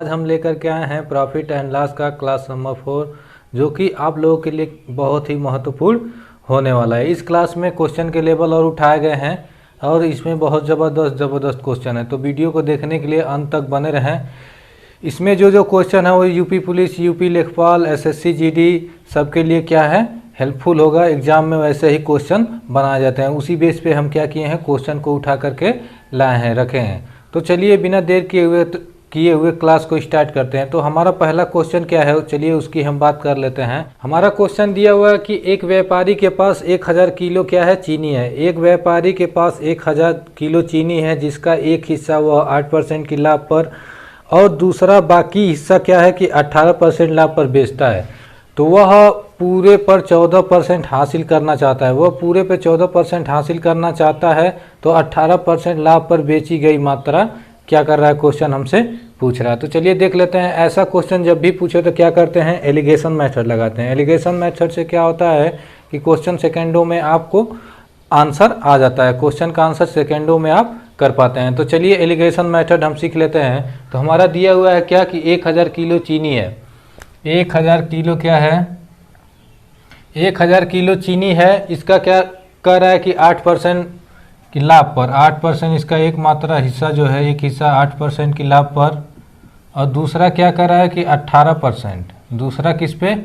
आज हम लेकर के आए हैं प्रॉफिट एंड लॉस का क्लास नंबर 4, जो कि आप लोगों के लिए बहुत ही महत्वपूर्ण होने वाला है। इस क्लास में क्वेश्चन के लेवल और उठाए गए हैं और इसमें बहुत ज़बरदस्त क्वेश्चन है, तो वीडियो को देखने के लिए अंत तक बने रहें। इसमें जो क्वेश्चन है वो यूपी पुलिस, यूपी लेखपाल, एसएससी, जीडी सबके लिए क्या है, हेल्पफुल होगा। एग्जाम में वैसे ही क्वेश्चन बनाए जाते हैं, उसी बेस पे हम क्या किए हैं, क्वेश्चन को उठा करके लाए हैं, रखे हैं। तो चलिए बिना देर किए हुए क्लास को स्टार्ट करते हैं। तो हमारा पहला क्वेश्चन क्या है, चलिए उसकी हम बात कर लेते हैं। हमारा क्वेश्चन दिया हुआ है कि एक व्यापारी के पास 1000 किलो क्या है, चीनी है। एक व्यापारी के पास 1000 किलो चीनी है, जिसका एक हिस्सा वह 8% की लाभ पर और दूसरा बाकी हिस्सा क्या है कि 18% लाभ पर बेचता है। तो वह पूरे पर 14% हासिल करना चाहता है। वह पूरे पे 14% हासिल करना चाहता है, तो 18% लाभ पर बेची गई मात्रा क्या कर रहा है, क्वेश्चन हमसे पूछ रहा है। तो चलिए देख लेते हैं। ऐसा क्वेश्चन जब भी पूछे तो क्या करते हैं, एलिगेशन मेथड लगाते हैं। एलिगेशन मेथड से क्या होता है कि क्वेश्चन सेकेंडों में आपको आंसर आ जाता है, क्वेश्चन का आंसर सेकेंडों में आप कर पाते हैं। तो चलिए एलिगेशन मेथड हम सीख लेते हैं। तो हमारा दिया हुआ है क्या कि 1000 किलो चीनी है। 1000 किलो क्या है, 1000 किलो चीनी है। इसका क्या कर रहा है कि 8% की लाभ पर, 8% इसका एक मात्रा हिस्सा जो है, एक हिस्सा 8% की लाभ पर, और दूसरा क्या कर रहा है कि 18%, दूसरा किस पे,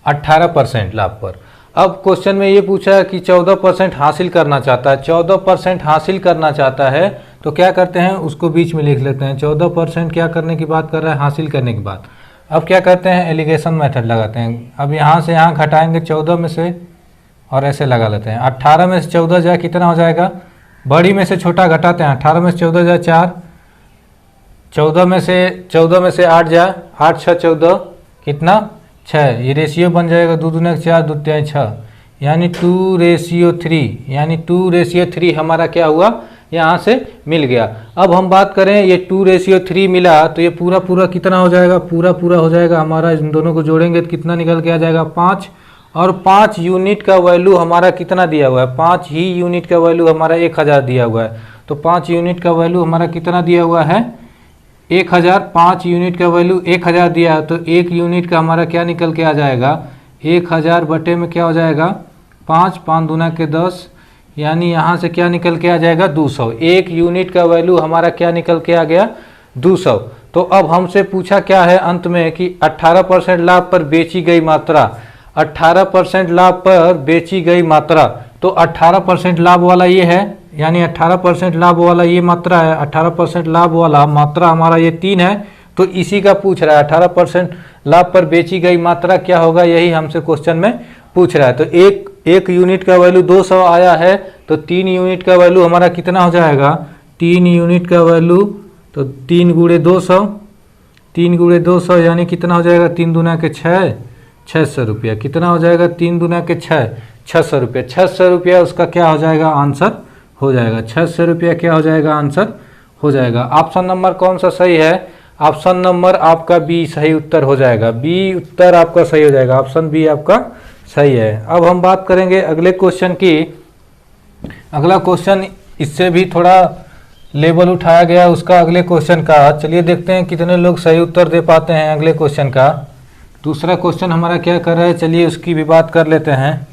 18% लाभ पर। अब क्वेश्चन में ये पूछा है कि 14% हासिल करना चाहता है। 14% हासिल करना चाहता है तो क्या करते हैं, उसको बीच में लिख लेते हैं। 14% क्या करने की बात कर रहा है, हासिल करने की बात। अब क्या करते हैं, एलिगेशन मेथड लगाते हैं। अब यहाँ से यहाँ घटाएंगे 14 में से और ऐसे लगा लेते हैं। 18 में से 14 जाए कितना हो जाएगा, बड़ी में से छोटा घटाते हैं। 18 में से 14 जाए 4, 14 में से 8 जाए, 8 6 14 कितना 6। ये रेशियो बन जाएगा 2 दूने 4, 2 तिहाई 6, यानी 2:3, यानी 2:3 हमारा क्या हुआ, यहाँ से मिल गया। अब हम बात करें, ये 2:3 मिला तो ये पूरा कितना हो जाएगा, पूरा हो जाएगा हमारा। इन दोनों को जोड़ेंगे तो कितना निकल के आ जाएगा, 5। और 5 यूनिट का वैल्यू हमारा कितना दिया हुआ है, 5 ही यूनिट का वैल्यू हमारा 1000 दिया हुआ है। तो 5 यूनिट का वैल्यू हमारा कितना दिया हुआ है, 1000। 5 यूनिट का वैल्यू 1000 दिया है, तो 1 यूनिट का हमारा क्या निकल के आ जाएगा, 1000 बटे में क्या हो जाएगा, 5, 5 दूना के 10, यानी यहाँ से क्या निकल के आ जाएगा, 200। 1 यूनिट का वैल्यू हमारा क्या निकल के आ गया, 200। तो अब हमसे पूछा क्या है अंत में कि 18% लाभ पर बेची गई मात्रा, 18% लाभ पर बेची गई मात्रा। तो 18% लाभ वाला ये है, यानी 18% लाभ वाला ये मात्रा है। 18% लाभ वाला मात्रा हमारा ये 3 है, तो इसी का पूछ रहा है। 18% लाभ पर बेची गई मात्रा क्या होगा, यही हमसे क्वेश्चन में पूछ रहा है। तो एक यूनिट का वैल्यू 200 आया है, तो 3 यूनिट का वैल्यू हमारा कितना हो जाएगा, 3 यूनिट का वैल्यू, तो 3 गुणे 200, 3 गुणे 200 यानी कितना हो जाएगा, 3 दूना के 6, 600 रुपया। कितना हो जाएगा, 3 दूना के 6, 600 रुपया। 600 रुपया उसका क्या हो जाएगा, आंसर हो जाएगा। 600 रुपया क्या हो जाएगा, आंसर हो जाएगा। ऑप्शन नंबर कौन सा सही है, ऑप्शन नंबर आपका बी सही उत्तर हो जाएगा। बी उत्तर आपका सही हो जाएगा, ऑप्शन बी आपका सही है। अब हम बात करेंगे अगले क्वेश्चन की। अगला क्वेश्चन इससे भी थोड़ा लेवल उठाया गया उसका, अगले क्वेश्चन का। चलिए देखते हैं कितने लोग सही उत्तर दे पाते हैं अगले क्वेश्चन का। दूसरा क्वेश्चन हमारा क्या कर रहा है, चलिए उसकी भी बात कर लेते हैं।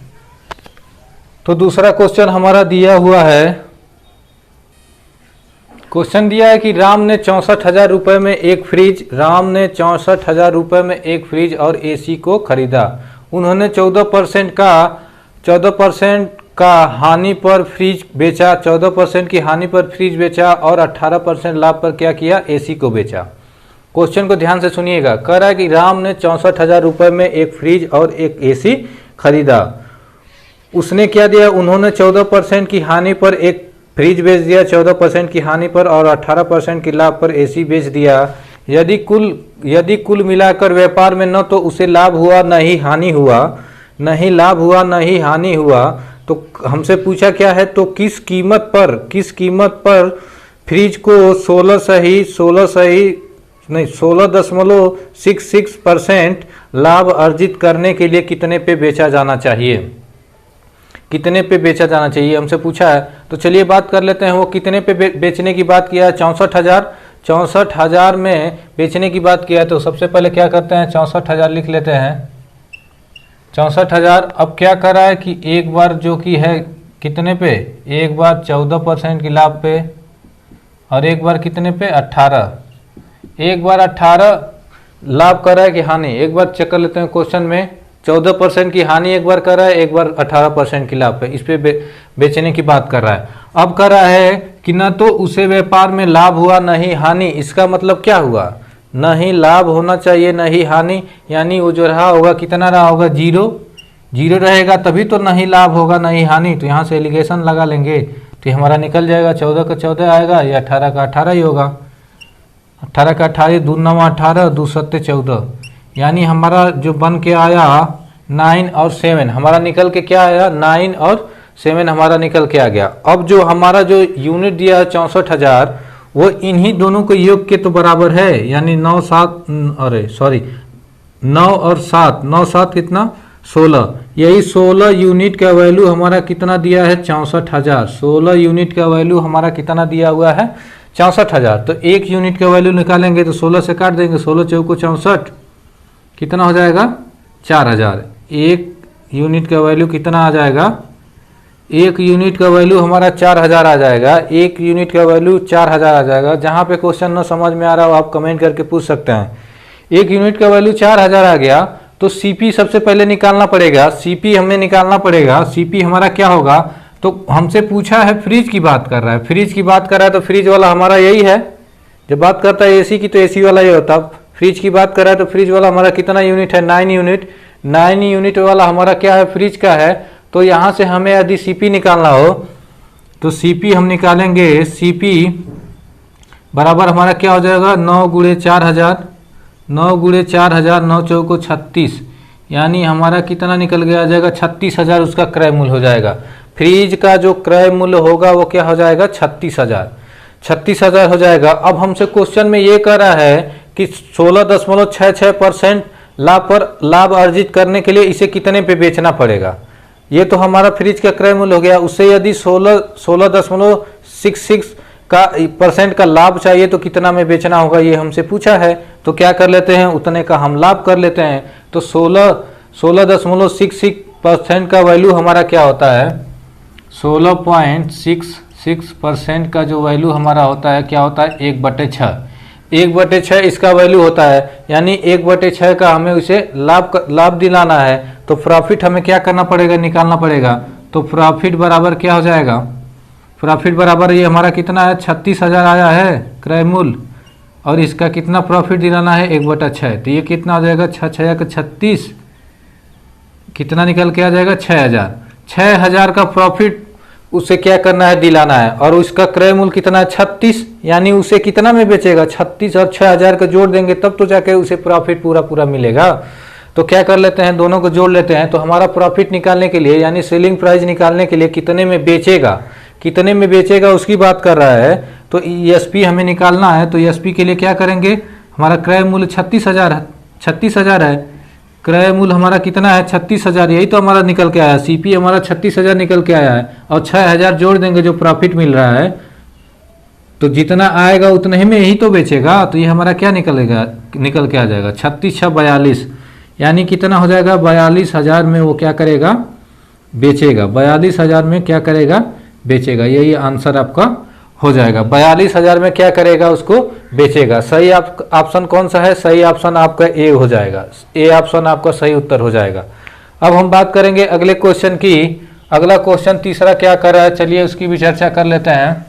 तो दूसरा क्वेश्चन हमारा दिया हुआ है, क्वेश्चन दिया है कि राम ने 64,000 रुपये में एक फ्रिज, राम ने 64,000 रुपये में एक फ्रिज और एसी को खरीदा। उन्होंने 14% का हानि पर फ्रिज बेचा, 14% की हानि पर फ्रिज बेचा और 18% लाभ पर क्या किया, एसी को बेचा। क्वेश्चन को ध्यान से सुनिएगा। कह रहा है कि राम ने 64,000 रुपये में एक फ्रिज और एक एसी खरीदा। उसने क्या दिया, उन्होंने 14% की हानि पर एक फ्रिज बेच दिया, 14% की हानि पर, और 18% की लाभ पर एसी बेच दिया। यदि कुल मिलाकर व्यापार में न तो उसे लाभ हुआ न ही हानि हुआ, नहीं लाभ हुआ न ही हानि हुआ, तो हमसे पूछा क्या है, तो किस कीमत पर फ्रिज को 16.66% लाभ अर्जित करने के लिए कितने पे बेचा जाना चाहिए, कितने पे बेचा जाना चाहिए हमसे पूछा है। तो चलिए बात कर लेते हैं, वो कितने पे बेचने की बात किया है, 64,000। 64,000 में बेचने की बात किया है, तो सबसे पहले क्या करते हैं 64,000 लिख लेते हैं। 64,000 अब क्या कर रहा है कि एक बार जो कि है कितने पे, एक बार 14% की लाभ पे और एक बार कितने पे 18, एक बार 18 लाभ कर रहा है कि हानि। एक बार चेक कर लेते हैं क्वेश्चन में, 14% की हानि एक बार कर रहा है, एक बार 18% की लाभ पे, इस पे बेचने की बात कर रहा है। अब कर रहा है कि न तो उसे व्यापार में लाभ हुआ न ही हानि, इसका मतलब क्या हुआ, न ही लाभ होना चाहिए न ही हानि, यानी वो जो रहा होगा कितना रहा होगा, जीरो। जीरो रहेगा तभी तो न ही लाभ होगा न ही हानि, तो यहाँ से एलिगेशन लगा लेंगे तो हमारा निकल जाएगा 14 का 14 आएगा या 18 का 18 ही होगा। 18 का 18, 2 9 18, 2 7 14, यानी हमारा जो बन के आया 9 और 7, हमारा निकल के क्या आया 9 और 7 हमारा निकल के आ गया। अब जो हमारा जो यूनिट दिया है 64,000 वो इन्हीं दोनों को योग के तो बराबर है, यानी 9 7 अरे सॉरी 9 और 7, 9 7 कितना 16, यही 16 यूनिट का वैल्यू हमारा कितना दिया है 64,000। 16 यूनिट का वैल्यू हमारा कितना दिया हुआ है 64,000। तो एक यूनिट का वैल्यू निकालेंगे तो 16 से काट देंगे, 16 चौको 64, कितना हो जाएगा 4,000। एक यूनिट का वैल्यू कितना आ जाएगा, एक यूनिट का वैल्यू हमारा 4,000 आ जाएगा। एक यूनिट का वैल्यू 4,000 आ जाएगा। जहाँ पे क्वेश्चन न समझ में आ रहा हो आप कमेंट करके पूछ सकते हैं। एक यूनिट का वैल्यू 4,000 आ गया तो सीपी सबसे पहले निकालना पड़ेगा, सीपी हमें निकालना पड़ेगा। सीपी हमारा क्या होगा, तो हमसे पूछा है फ्रिज की बात कर रहा है, फ्रिज की बात कर रहा है तो फ्रिज वाला हमारा यही है। जब बात करता है एसी की तो एसी वाला ही होता। फ्रिज की बात कर रहा है तो फ्रिज वाला हमारा कितना यूनिट है 9 यूनिट। 9 यूनिट वाला हमारा क्या है फ्रिज का है। तो यहाँ से हमें यदि सीपी निकालना हो तो सीपी हम निकालेंगे, सीपी बराबर हमारा क्या हो जाएगा 9 गुणे 4,000, 9 गुणे 4,000, 9 चौको 36, यानी हमारा कितना निकल गया आ जाएगा 36,000 उसका क्रय मूल्य हो जाएगा। फ्रिज का जो क्रय मूल्य होगा वो क्या हो जाएगा 36,000, 36,000 हो जाएगा। अब हमसे क्वेश्चन में ये कह रहा है कि 16.66% लाभ अर्जित करने के लिए इसे कितने पे बेचना पड़ेगा। ये तो हमारा फ्रिज का क्रय मूल्य हो गया। उससे यदि 16.66 का % का लाभ चाहिए तो कितना में बेचना होगा ये हमसे पूछा है। तो क्या कर लेते हैं उतने का हम लाभ कर लेते हैं। तो 16.66% का वैल्यू हमारा क्या होता है, 16.66% का जो वैल्यू हमारा होता है क्या होता है 1/6। 1/6 इसका वैल्यू होता है, यानी 1/6 का हमें उसे लाभ दिलाना है। तो प्रॉफिट हमें क्या करना पड़ेगा, निकालना पड़ेगा। तो प्रॉफिट बराबर क्या हो जाएगा, प्रॉफिट बराबर ये हमारा कितना है 36,000 आया है क्रय मूल्य, और इसका कितना प्रॉफिट दिलाना है 1/6। तो ये कितना हो जाएगा 6 का 36, कितना निकल के आ जाएगा 6,000। 6,000 का प्रॉफिट उसे क्या करना है दिलाना है, और उसका क्रय मूल्य कितना है 36, यानी उसे कितना में बेचेगा 36 और 6,000 का जोड़ देंगे तब तो जाके उसे प्रॉफिट पूरा मिलेगा। तो क्या कर लेते हैं दोनों को जोड़ लेते हैं। तो हमारा प्रॉफिट निकालने के लिए यानी सेलिंग प्राइस निकालने के लिए कितने में बेचेगा, कितने में बेचेगा उसकी बात कर रहा है। तो ESP हमें निकालना है। तो ESP के लिए क्या करेंगे, हमारा क्रय मूल्य 36,000 है। क्रय मूल्य हमारा कितना है 36,000, यही तो हमारा निकल के आया। CP हमारा 36,000 निकल के आया है, और 6,000 जोड़ देंगे जो प्रॉफिट मिल रहा है, तो जितना आएगा उतने ही में ही तो बेचेगा। तो ये हमारा क्या निकल के आ जाएगा 36 6 42, यानी कितना हो जाएगा 42,000 में वो क्या करेगा बेचेगा। 42,000 में क्या करेगा बेचेगा। यही आंसर आपका हो जाएगा। 42,000 में क्या करेगा उसको बेचेगा। सही ऑप्शन कौन सा है, सही ऑप्शन आपका ए हो जाएगा। ए ऑप्शन आपका सही उत्तर हो जाएगा। अब हम बात करेंगे अगले क्वेश्चन की। अगला क्वेश्चन तीसरा क्या कर रहा है, चलिए उसकी भी चर्चा कर लेते हैं।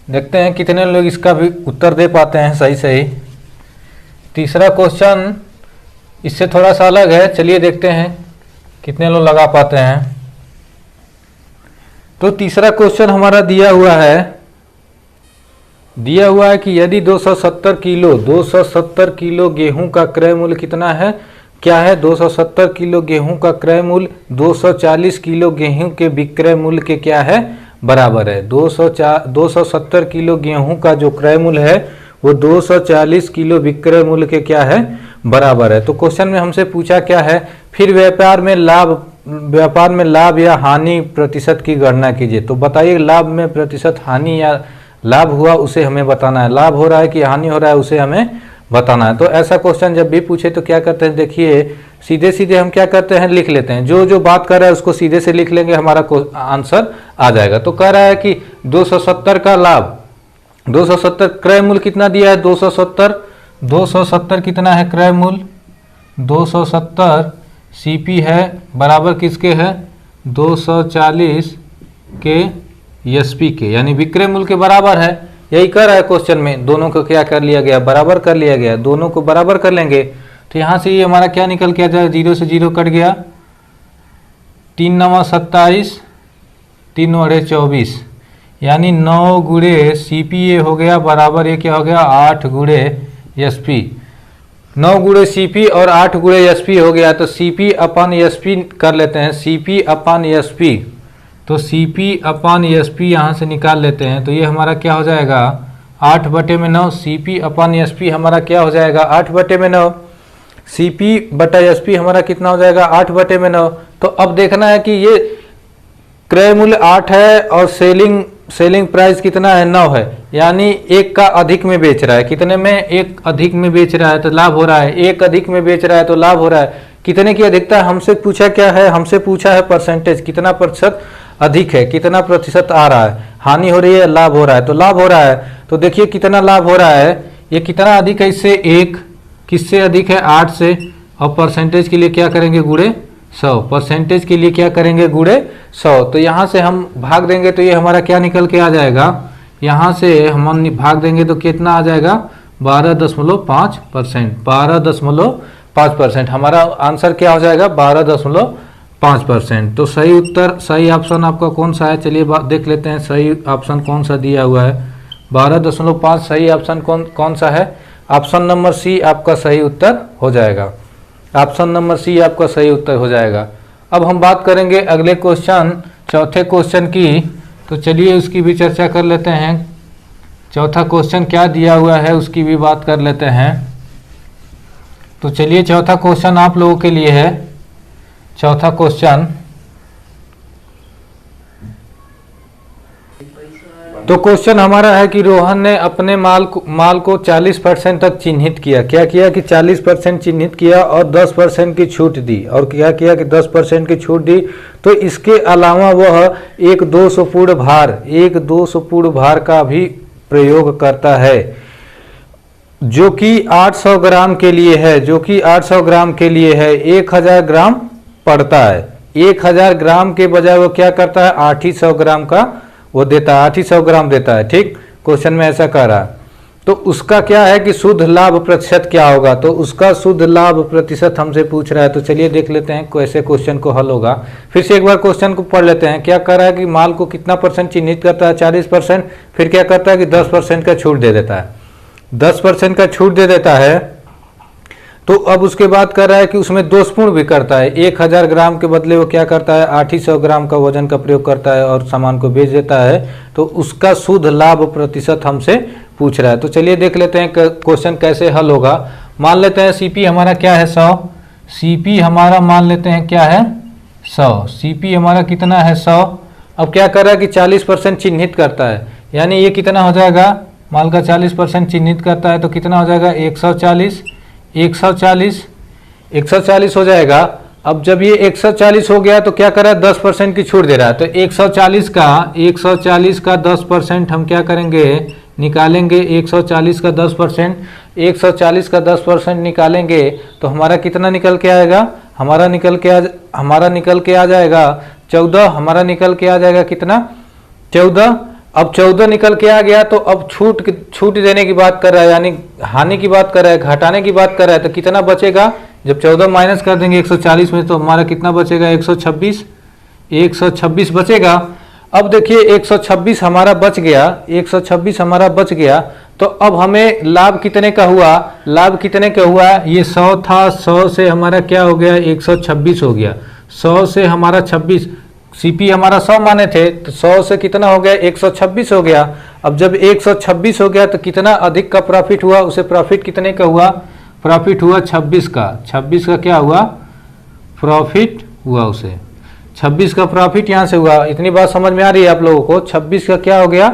देखते हैं कितने लोग इसका भी उत्तर दे पाते हैं सही। तीसरा क्वेश्चन इससे थोड़ा सा अलग है, चलिए देखते हैं कितने लोग लगा पाते हैं। तो तीसरा क्वेश्चन हमारा दिया हुआ है कि यदि 270 किलो गेहूं का क्रय मूल्य कितना है, क्या है 270 किलो गेहूं का क्रय मूल्य 240 किलो गेहूं के विक्रय मूल्य के क्या है बराबर है। 270 किलो गेहूं का जो क्रय मूल्य है वो 240 किलो विक्रय मूल्य के क्या है बराबर है। तो क्वेश्चन में हमसे पूछा क्या है, फिर व्यापार में लाभ या हानि प्रतिशत की गणना कीजिए। तो बताइए लाभ में प्रतिशत, हानि या लाभ हुआ उसे हमें बताना है, लाभ हो रहा है कि हानि हो रहा है उसे हमें बताना है। तो ऐसा क्वेश्चन जब भी पूछे तो क्या करते हैं, देखिए सीधे सीधे हम क्या करते हैं, लिख लेते हैं, जो जो बात कर रहा है उसको सीधे से लिख लेंगे, हमारा आंसर आ जाएगा। तो कह रहा है कि 270 का लाभ, 270 क्रय मूल्य कितना दिया है, 270 कितना है क्रय मूल्य, 270 सीपी है बराबर किसके है, 240 के एसपी के, यानी विक्रय मूल्य के बराबर है। यही कर रहा है क्वेश्चन में, दोनों को क्या कर लिया गया, बराबर कर लिया गया, दोनों को बराबर कर लेंगे तो यहाँ से ये हमारा क्या निकल के आ जाएगा, 0 से 0 कट गया, 3 9 27, 3 9 24, यानी 9 गुणे सीपी हो गया बराबर ये क्या हो गया, 8 गुणे एसपी। 9 गुणे सीपी और 8 गुणे एसपी हो गया, तो सीपी अपन एसपी कर लेते हैं, सीपी अपन एसपी, तो सीपी अपन एसपी यहाँ से निकाल लेते हैं। तो ये हमारा क्या हो जाएगा, 8/9, सीपी अपन एसपी हमारा क्या हो जाएगा, 8/9, सीपी बटा एसपी हमारा कितना हो जाएगा, 8/9। तो अब देखना है कि ये क्रय मूल्य 8 है और सेलिंग प्राइस कितना है, 9 है, यानी एक का अधिक में बेच रहा है, कितने में, एक अधिक में बेच रहा है तो लाभ हो रहा है, एक अधिक में बेच रहा है तो लाभ हो रहा है। कितने की अधिकता हमसे पूछा क्या है, हमसे पूछा है परसेंटेज, कितना प्रतिशत अधिक है, कितना प्रतिशत आ रहा है, हानि हो रही है, लाभ हो रहा है, तो लाभ हो रहा है। तो देखिए कितना लाभ हो रहा है, ये कितना अधिक है इससे, एक, किससे अधिक है, 8 से, और परसेंटेज के लिए क्या करेंगे, गुणे 100, परसेंटेज के लिए क्या करेंगे, गुणे 100। तो यहाँ से हम भाग देंगे तो ये हमारा क्या निकल के आ जाएगा, यहाँ से हम भाग देंगे तो कितना आ जाएगा, 12.5%, 12.5%, हमारा आंसर क्या हो जाएगा, 12.5%। तो सही उत्तर, सही ऑप्शन आपका कौन सा है, चलिए देख लेते हैं सही ऑप्शन कौन सा दिया हुआ है, 12.5 सही ऑप्शन कौन सा है, ऑप्शन नंबर सी आपका सही उत्तर हो जाएगा, ऑप्शन नंबर सी आपका सही उत्तर हो जाएगा। अब हम बात करेंगे अगले क्वेश्चन, चौथे क्वेश्चन की, तो चलिए उसकी भी चर्चा कर लेते हैं। चौथा क्वेश्चन क्या दिया हुआ है उसकी भी बात कर लेते हैं। तो चलिए चौथा क्वेश्चन आप लोगों के लिए है, चौथा क्वेश्चन, तो क्वेश्चन हमारा है कि रोहन ने अपने माल को 40% तक चिन्हित किया, क्या किया कि 40% चिन्हित किया और 10% की छूट दी, और क्या किया कि 10% की छूट दी। तो इसके अलावा वह एक 200 पूर्ण भार का भी प्रयोग करता है, जो कि 800 ग्राम के लिए है, जो कि 800 ग्राम के लिए है, 1000 ग्राम पड़ता है। 1000 ग्राम के बजाय वो क्या करता है, 800 ग्राम का वो देता है, 800 ग्राम देता है, ठीक, क्वेश्चन में ऐसा कह रहा है। तो उसका क्या है कि शुद्ध लाभ प्रतिशत क्या होगा, तो उसका शुद्ध लाभ प्रतिशत हमसे पूछ रहा है। तो चलिए देख लेते हैं कैसे क्वेश्चन को हल होगा। फिर से एक बार क्वेश्चन को पढ़ लेते हैं। क्या कह रहा है कि माल को कितना परसेंट चिन्हित करता है, 40%, फिर क्या करता है कि 10% का छूट दे देता है, 10% का छूट दे देता है। तो अब उसके बाद कर रहा है कि उसमें दोषपूर्ण भी करता है, 1000 ग्राम के बदले वो क्या करता है, 800 ग्राम का वजन का प्रयोग करता है और सामान को बेच देता है। तो उसका शुद्ध लाभ प्रतिशत हमसे पूछ रहा है। तो चलिए देख लेते हैं क्वेश्चन कैसे हल होगा। मान लेते हैं सीपी हमारा क्या है, 100, सीपी हमारा मान लेते हैं क्या है, 100, सीपी हमारा कितना है, 100। अब क्या कर रहा है कि 40% चिन्हित करता है, यानी ये कितना हो जाएगा, माल का 40% चिन्हित करता है तो कितना हो जाएगा, 140 हो जाएगा। अब जब ये 140 हो गया तो क्या कर रहा है, 10% की छूट दे रहा है। तो 140 का 10% हम क्या करेंगे, निकालेंगे, 140 का 10%, 140 का 10% निकालेंगे तो हमारा कितना निकल के आएगा, हमारा निकल के आ जाएगा 14, हमारा निकल के आ जाएगा कितना, 14। अब 14 निकल के आ गया तो अब छूट देने की बात कर रहा है, यानी हानि की बात कर रहा है, घटाने की बात कर रहा है। तो कितना बचेगा, जब 14 माइनस कर देंगे 140 में तो हमारा कितना बचेगा, 126 बचेगा। अब देखिए 126 हमारा बच गया, 126 हमारा बच गया। तो अब हमें लाभ कितने का हुआ, लाभ कितने का हुआ, ये 100 था, 100 से हमारा क्या हो गया, 126 हो गया, 100 से हमारा 26, सीपी हमारा 100 माने थे तो 100 से कितना हो गया, 126 हो गया। अब जब 126 हो गया तो कितना अधिक का प्रॉफिट हुआ, उसे प्रॉफिट कितने का हुआ, प्रॉफिट हुआ 26 का, 26 का क्या हुआ, प्रॉफिट हुआ उसे, 26 का प्रॉफिट यहाँ से हुआ। इतनी बात समझ में आ रही है आप लोगों को, 26 का क्या हो गया,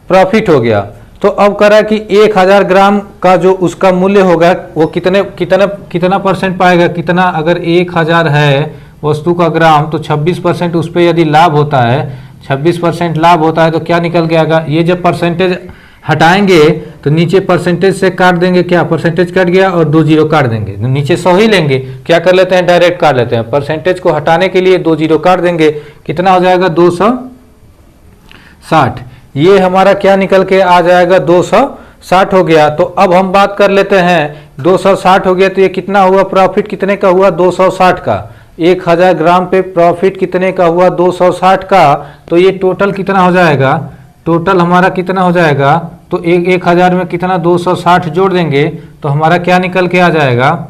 प्रॉफिट हो गया। तो अब करा कि 1000 ग्राम का जो उसका मूल्य होगा वो कितना परसेंट पाएगा, कितना, अगर 1000 है वस्तु का ग्राम तो 26% उस पर यदि लाभ होता है, 26% लाभ होता है तो क्या निकल के आएगा, ये जब परसेंटेज हटाएंगे तो नीचे परसेंटेज से काट देंगे, क्या परसेंटेज कट गया और 2 जीरो काट देंगे, नीचे 100 ही लेंगे, क्या कर लेते हैं डायरेक्ट काट लेते हैं, परसेंटेज को हटाने के लिए 2 जीरो काट देंगे, कितना हो जाएगा 260। ये हमारा क्या निकल के आ जाएगा 260 हो गया। तो अब हम बात कर लेते हैं 260 हो गया तो ये कितना हुआ, प्रॉफिट कितने का हुआ 260 का, 1000 ग्राम पे प्रॉफिट कितने का हुआ 260 का। तो ये टोटल कितना हो जाएगा, टोटल हमारा कितना हो जाएगा, तो 1000 में कितना 260 जोड़ देंगे तो हमारा क्या निकल के आ जाएगा,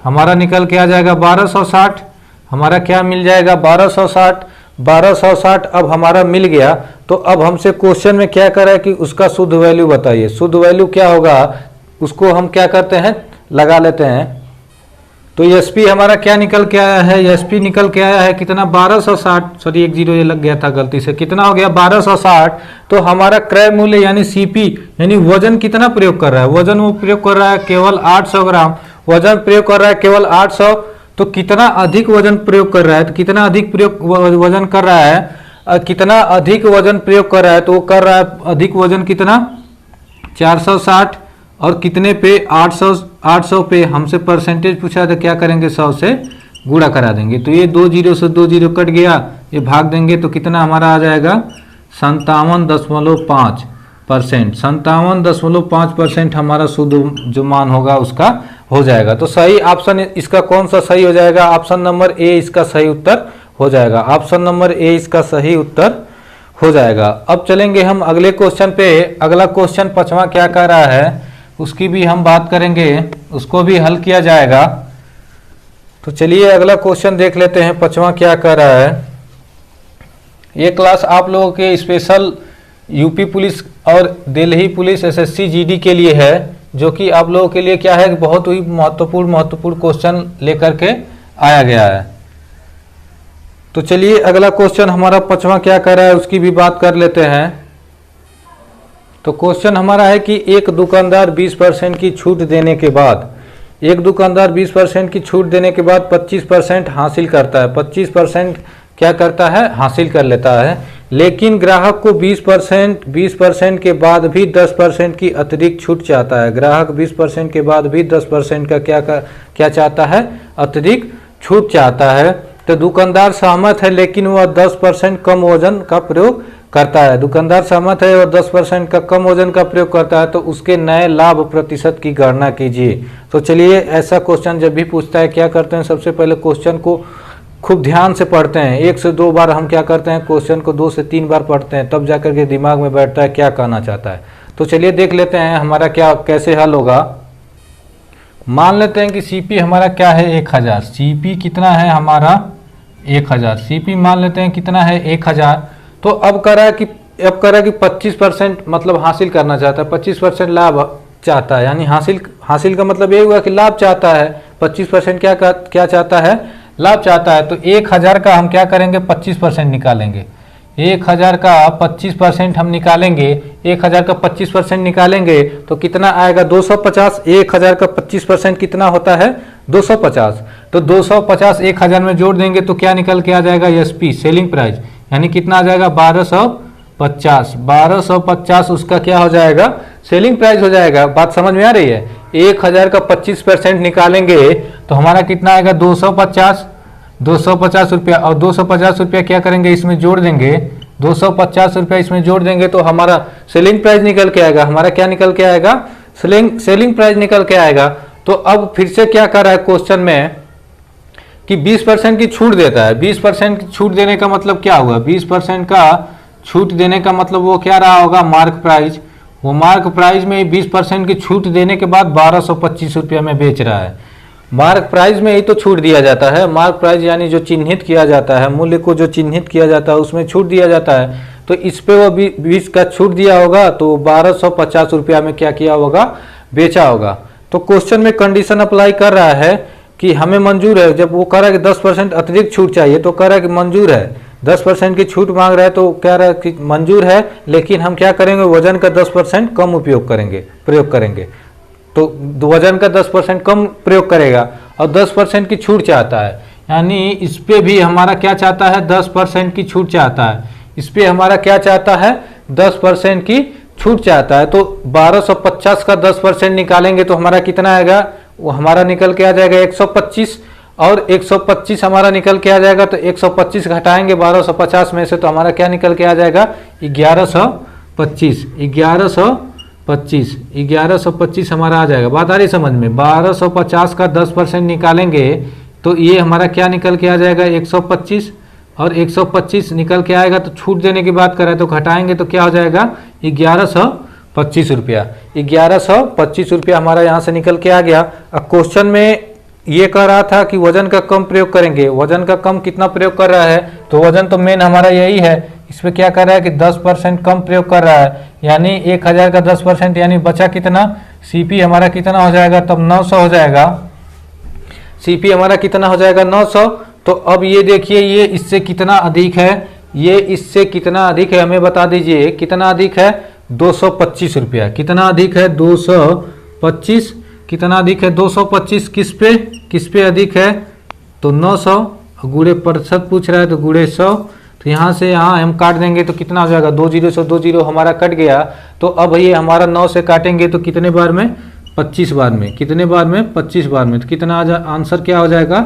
हमारा निकल के आ जाएगा 1260, हमारा क्या मिल जाएगा 1260 अब हमारा मिल गया। तो अब हमसे क्वेश्चन में क्या करा है कि उसका शुद्ध वैल्यू बताइए, शुद्ध वैल्यू क्या होगा, उसको हम क्या करते हैं लगा लेते हैं। तो एसपी हमारा क्या निकल के आया है, एसपी निकल के आया है कितना 1260, सॉरी 1 जीरो ये लग गया था गलती से, कितना हो गया 1260। तो हमारा क्रय मूल्य यानी सीपी यानी वजन कितना प्रयोग कर रहा है, वजन वो प्रयोग कर रहा है केवल 800 ग्राम, वजन प्रयोग कर रहा है केवल 800। तो कितना अधिक वजन प्रयोग कर रहा है, तो कितना अधिक प्रयोग वजन कर रहा है, कितना अधिक वजन प्रयोग कर रहा है, तो वो कर रहा है अधिक वजन कितना 460 और कितने पे 800 पे, हमसे परसेंटेज पूछा तो क्या करेंगे 100 से गुणा करा देंगे। तो ये 2 जीरो से 2 जीरो कट गया, ये भाग देंगे तो कितना हमारा आ जाएगा 57.5%, 57.5% हमारा शुद्ध जो मान होगा उसका हो जाएगा। तो सही ऑप्शन इसका कौन सा सही हो जाएगा, ऑप्शन नंबर ए इसका सही उत्तर हो जाएगा, ऑप्शन नंबर ए इसका सही उत्तर हो जाएगा। अब चलेंगे हम अगले क्वेश्चन पे। अगला क्वेश्चन 5वां क्या कह रहा है उसकी भी हम बात करेंगे, उसको भी हल किया जाएगा। तो चलिए अगला क्वेश्चन देख लेते हैं 5वां क्या कह रहा है। ये क्लास आप लोगों के स्पेशल यूपी पुलिस और दिल्ली पुलिस एसएससी जीडी के लिए है, जो कि आप लोगों के लिए क्या है बहुत ही महत्वपूर्ण क्वेश्चन लेकर के आया गया है। तो चलिए अगला क्वेश्चन हमारा 5वां क्या कह रहा है उसकी भी बात कर लेते हैं। तो क्वेश्चन हमारा है कि एक दुकानदार 20% की छूट देने के बाद, एक दुकानदार 20% की छूट देने के बाद 25% हासिल करता है, 25% क्या करता है हासिल कर लेता है, लेकिन ग्राहक को 20% के बाद भी 10% की अतिरिक्त छूट चाहता है। ग्राहक 20% के बाद भी 10% का क्या चाहता है, अतिरिक्त छूट चाहता है। तो दुकानदार सहमत है लेकिन वह 10% कम वजन का प्रयोग करता है, दुकानदार सहमत है और 10% का कम वजन का प्रयोग करता है। तो उसके नए लाभ प्रतिशत की गणना कीजिए। तो चलिए ऐसा क्वेश्चन जब भी पूछता है क्या करते हैं, सबसे पहले क्वेश्चन को खूब ध्यान से पढ़ते हैं, 1 से 2 बार हम क्या करते हैं क्वेश्चन को 2 से 3 बार पढ़ते हैं, तब जाकर के दिमाग में बैठता है क्या कहना चाहता है। तो चलिए देख लेते हैं हमारा क्या कैसे हल होगा। मान लेते हैं कि सीपी हमारा क्या है 1000, सीपी कितना है हमारा 1000, सीपी मान लेते हैं कितना है 1000। तो अब करा कि 25% मतलब हासिल करना चाहता है, 25% लाभ चाहता है, यानी हासिल का मतलब ये हुआ कि लाभ चाहता है, 25% क्या चाहता है, लाभ चाहता है। तो 1000 का हम क्या करेंगे 25% निकालेंगे, 1000 का 25% हम निकालेंगे, 1000 का 25% निकालेंगे तो कितना आएगा 250, 1000 का 25% कितना होता है 250। तो 250 1000 में जोड़ देंगे तो क्या निकल के आ जाएगा एसपी सेलिंग प्राइस, यानी कितना आ जाएगा 1250 उसका क्या हो जाएगा सेलिंग प्राइस हो जाएगा। बात समझ में आ रही है। 1000 का 25% निकालेंगे तो हमारा कितना आएगा 250 रुपया, और 250 रुपया क्या करेंगे इसमें जोड़ देंगे, 250 रुपया इसमें जोड़ देंगे तो हमारा सेलिंग प्राइस निकल के आएगा, हमारा क्या निकल के आएगा सेलिंग प्राइस निकल के आएगा। तो अब फिर से क्या कर रहा है क्वेश्चन में कि 20% की छूट देता है, 20% की छूट देने का मतलब क्या हुआ, 20% का छूट देने का मतलब वो क्या रहा होगा मार्क प्राइस, वो मार्क प्राइस में 20% की छूट देने के बाद 1225 रुपया में बेच रहा है। मार्क प्राइस में ही तो छूट दिया जाता है, मार्क प्राइस यानी जो चिन्हित किया जाता है, मूल्य को जो चिन्हित किया जाता है उसमें छूट दिया जाता है। तो इस पे वो 20 का छूट दिया होगा तो 1250 रुपया में क्या किया होगा बेचा होगा। तो क्वेश्चन में कंडीशन अप्लाई कर रहा है कि हमें मंजूर है, जब वो कह रहा है कि 10% अतिरिक्त छूट चाहिए तो कह रहा है कि मंजूर है, 10% की छूट मांग रहा है तो क्या रहा कि मंजूर है, लेकिन हम क्या करेंगे, वजन का 10% कम प्रयोग करेंगे। तो वजन का 10% कम प्रयोग करेगा और 10% की छूट चाहता है, यानी इस पे भी हमारा क्या चाहता है, 10% की छूट चाहता है। इस पे हमारा क्या चाहता है, 10% की छूट चाहता है। तो 1250 का 10% निकालेंगे तो हमारा कितना आएगा, वो हमारा निकल के आ जाएगा 125, और 125 हमारा निकल के आ जाएगा। तो 125 घटाएंगे 1250 में से तो हमारा क्या निकल के आ जाएगा, 1125। 1125 हमारा आ जाएगा। बात आ रही समझ में। 1250 का 10% निकालेंगे तो ये हमारा क्या निकल के आ जाएगा, 125, और 125 निकल के आएगा तो छूट देने की बात करें तो घटाएंगे तो क्या हो जाएगा, 1125 रुपया। 1125 रुपया हमारा यहाँ से निकल के आ गया। अब क्वेश्चन में ये कह रहा था कि वजन का कम प्रयोग करेंगे। वजन का कम कितना प्रयोग कर रहा है, तो वजन तो मेन हमारा यही है। इसमें क्या कर रहा है कि 10% कम प्रयोग कर रहा है, यानी 1000 का 10%, यानी बचा कितना, सीपी हमारा कितना हो जाएगा, तब 900 हो जाएगा। सीपी हमारा कितना हो जाएगा, 900। तो अब ये देखिए, ये इससे कितना अधिक है, ये इससे कितना अधिक है, हमें बता दीजिए कितना अधिक है, 225 रुपया। कितना अधिक है, 225। कितना अधिक है, 225। किस पे अधिक है, तो 900। गुणे प्रतिशत पूछ रहा है तो गुणे 100। तो यहाँ से यहाँ हम काट देंगे तो कितना हो जाएगा, 2 0 से 2 0 हमारा कट गया। तो अब ये हमारा 9 से काटेंगे तो कितने बार में, 25 बार में। कितने बार में, 25 बार में। तो कितना आंसर क्या हो जाएगा,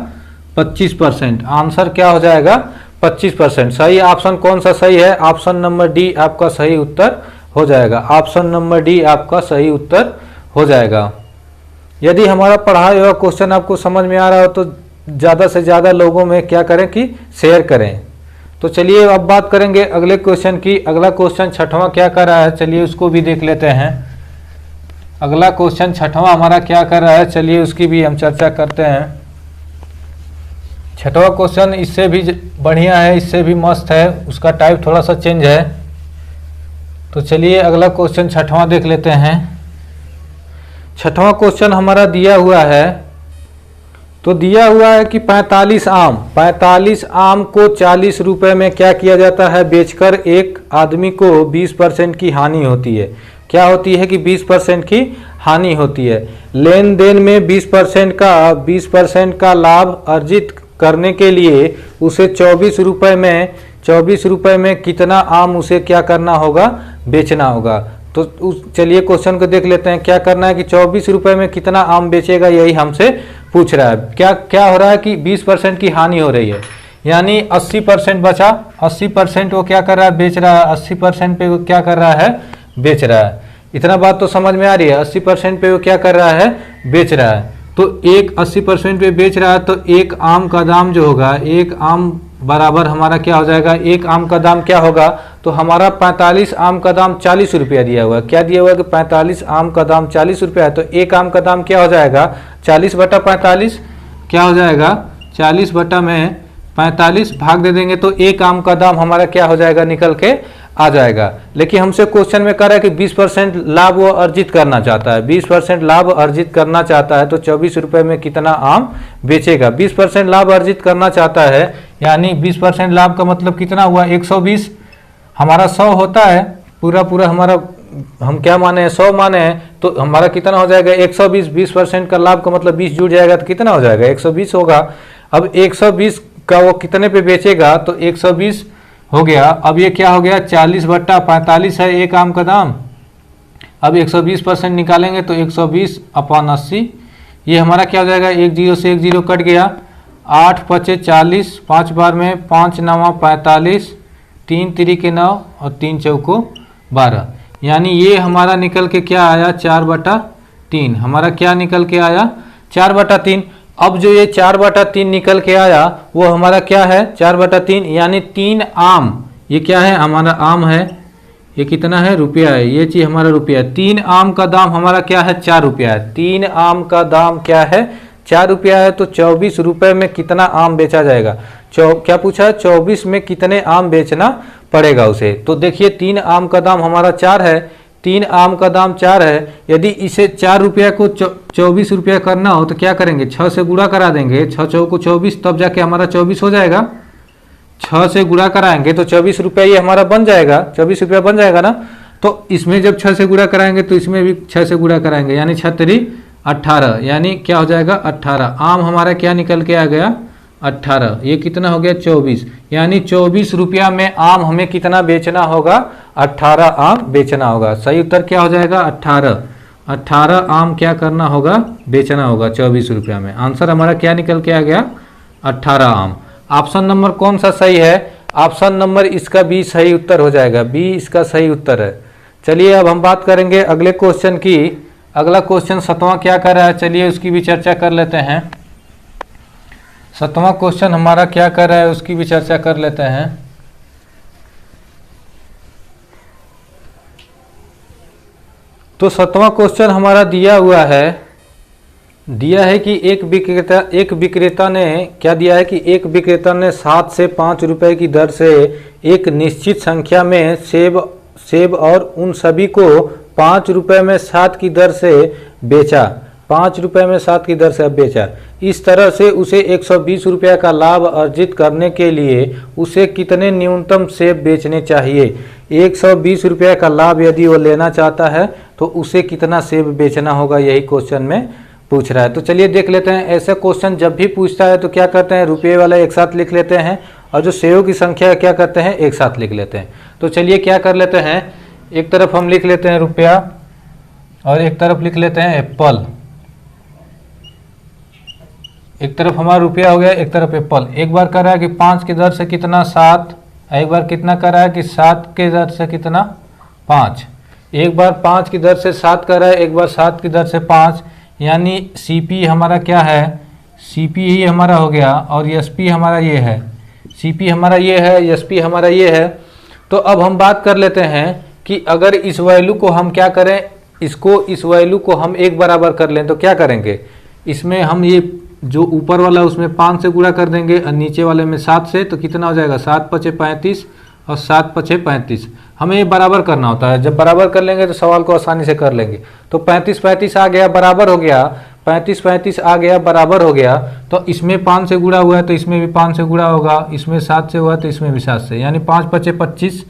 25%। आंसर क्या हो जाएगा, 25%। सही ऑप्शन कौन सा सही है, ऑप्शन नंबर डी आपका सही उत्तर हो जाएगा। ऑप्शन नंबर डी आपका सही उत्तर हो जाएगा। यदि हमारा पढ़ाया हुआ क्वेश्चन आपको समझ में आ रहा हो तो ज़्यादा से ज़्यादा लोगों में क्या करें कि शेयर करें। तो चलिए अब बात करेंगे अगले क्वेश्चन की। अगला क्वेश्चन छठवां क्या कर रहा है, चलिए उसको भी देख लेते हैं। अगला क्वेश्चन छठवां हमारा क्या कर रहा है, चलिए उसकी भी हम चर्चा करते हैं। छठवां क्वेश्चन इससे भी बढ़िया है, इससे भी मस्त है, उसका टाइप थोड़ा सा चेंज है। तो चलिए अगला क्वेश्चन छठवां देख लेते हैं। छठवां क्वेश्चन हमारा दिया हुआ है, तो दिया हुआ है कि 45 आम को 40 रुपए में क्या किया जाता है, बेचकर एक आदमी को 20% की हानि होती है। क्या होती है कि 20% की हानि होती है। लेन देन में 20% का लाभ अर्जित करने के लिए उसे 24 रुपए में कितना आम उसे क्या करना होगा, बेचना होगा। तो चलिए क्वेश्चन को देख लेते हैं। क्या करना है कि 24 रुपए में कितना आम बेचेगा, यही हमसे पूछ रहा है। क्या हो रहा है कि 20% की हानि हो रही है, यानी 80% बचा। 80% वो क्या कर रहा है, बेच रहा है। 80% पे वो क्या कर रहा है, बेच रहा है। इतना बात तो समझ में आ रही है। 80% पे वो क्या कर रहा है, बेच रहा है। तो एक 80% पे बेच रहा है तो एक आम का दाम जो होगा, एक आम बराबर हमारा क्या हो जाएगा, एक आम का दाम क्या होगा, तो हमारा 45 आम का दाम 40 रुपया दिया हुआ है। क्या दिया हुआ है कि 45 आम का दाम 40 रुपया है। तो एक आम का दाम क्या हो जाएगा, 40/45 क्या हो जाएगा, 40/45 भाग दे देंगे तो एक आम का दाम हमारा क्या हो जाएगा, निकल के आ जाएगा। लेकिन हमसे क्वेश्चन में कह रहा है कि 20% लाभ वो अर्जित करना चाहता है। 20% लाभ अर्जित करना चाहता है तो 24 रुपए में कितना आम बेचेगा। 20% लाभ अर्जित करना चाहता है, यानी 20% लाभ का मतलब कितना हुआ, 120। हमारा 100 होता है, पूरा हमारा हम क्या माने हैं, 100 माने हैं, तो हमारा कितना हो जाएगा, 120। 20% का लाभ का मतलब 20 जुड़ जाएगा तो कितना हो जाएगा, 120 होगा। अब 120 का वो कितने पे बेचेगा, तो 120 हो गया। अब ये क्या हो गया, 40/45 है एक आम का दाम। अब 120% निकालेंगे तो 120/80, ये हमारा क्या हो जाएगा, 1 0 से 1 0 कट गया। 8 5 40, 5 बार में 5 9 45, 3 3 के 9 और 3 चौको 12, यानी ये हमारा निकल के क्या आया, 4/3। हमारा क्या निकल के आया, 4/3। अब जो ये 4/3 निकल के आया वो हमारा क्या है, 4/3, यानी 3 आम। ये क्या है, हमारा आम है। ये कितना है, रुपया है। ये चीज हमारा रुपया है। 3 आम का दाम हमारा क्या है, 4 रुपया है। 3 आम का दाम क्या है, 4 रुपया है। तो 24 रुपए में कितना आम बेचा जाएगा, क्या पूछा है, 24 में कितने आम बेचना पड़ेगा उसे। तो देखिए 3 आम का दाम हमारा 4 है। 3 आम का दाम 4 है। यदि इसे 4 रुपया को 24 रुपया करना हो तो क्या करेंगे, 6 से गुणा करा देंगे। 6 चौको 24, तब जाके हमारा 24 हो जाएगा। 6 से गुणा कराएंगे तो 24 रुपया ये हमारा बन जाएगा, 24 रुपया बन जाएगा ना। तो इसमें जब 6 से गुणा कराएंगे तो इसमें भी 6 से गुणा कराएंगे, यानी 6 3 18, यानी क्या हो जाएगा 18। आम हमारा क्या निकल के आ गया 18, ये कितना हो गया 24, यानी 24 रुपया में आम हमें कितना बेचना होगा 18 आम बेचना होगा। सही उत्तर क्या हो जाएगा 18 आम क्या करना होगा बेचना होगा 24 रुपया में। आंसर हमारा क्या निकल के आ गया 18 आम। ऑप्शन नंबर कौन सा सही है, ऑप्शन नंबर इसका बी सही उत्तर हो जाएगा, बी इसका सही उत्तर है। चलिए अब हम बात करेंगे अगले क्वेश्चन की। अगला क्वेश्चन 7वां क्या कर रहा है, चलिए उसकी भी चर्चा कर लेते हैं। 7वां क्वेश्चन हमारा क्या कर रहा है उसकी भी चर्चा कर लेते हैं। तो 7वां क्वेश्चन हमारा दिया हुआ है कि एक विक्रेता ने क्या दिया है कि एक विक्रेता ने 7 से 5 रुपए की दर से एक निश्चित संख्या में सेब और उन सभी को 5 रुपए में 7 की दर से बेचा, 5 रुपए में 7 की दर से बेचा। इस तरह से उसे 120 रुपये का लाभ अर्जित करने के लिए उसे कितने न्यूनतम सेब बेचने चाहिए। 120 रुपये का लाभ यदि वो लेना चाहता है तो उसे कितना सेब बेचना होगा, यही क्वेश्चन में पूछ रहा है। तो चलिए देख लेते हैं। ऐसा क्वेश्चन जब भी पूछता है तो क्या करते हैं, रुपये वाला एक साथ लिख लेते हैं और जो सेबों की संख्या क्या करते हैं एक साथ लिख लेते हैं। तो चलिए क्या कर लेते हैं, एक तरफ हम लिख लेते हैं रुपया और एक तरफ लिख लेते हैं एप्पल। एक तरफ हमारा रुपया हो गया, एक तरफ एप्पल। एक बार कर रहा है कि 5 की दर से कितना 7, एक बार कितना कर रहा है कि 7 के दर से कितना 5, एक बार 5 की दर से 7 कर रहा है, एक बार 7 की दर से 5, यानी सीपी हमारा क्या है, सीपी ही हमारा हो गया और एसपी हमारा ये है, सीपी हमारा ये है, एसपी हमारा ये है। तो अब हम बात कर लेते हैं कि अगर इस वैल्यू को हम क्या करें, इस वैल्यू को हम एक बराबर कर लें तो क्या करेंगे, इसमें हम ये जो ऊपर वाला उसमें 5 से गुणा कर देंगे और नीचे वाले में 7 से, तो कितना हो जाएगा 7 5 35 और 7 5 35। हमें ये बराबर करना होता है, जब बराबर कर लेंगे तो सवाल को आसानी से कर लेंगे। तो 35 35 आ गया बराबर हो गया, 35 35 आ गया बराबर हो गया। तो इसमें 5 से गुणा हुआ है तो इसमें भी 5 से गुणा होगा, इसमें 7 से हुआ तो इसमें भी 7 से, यानी 5 5 25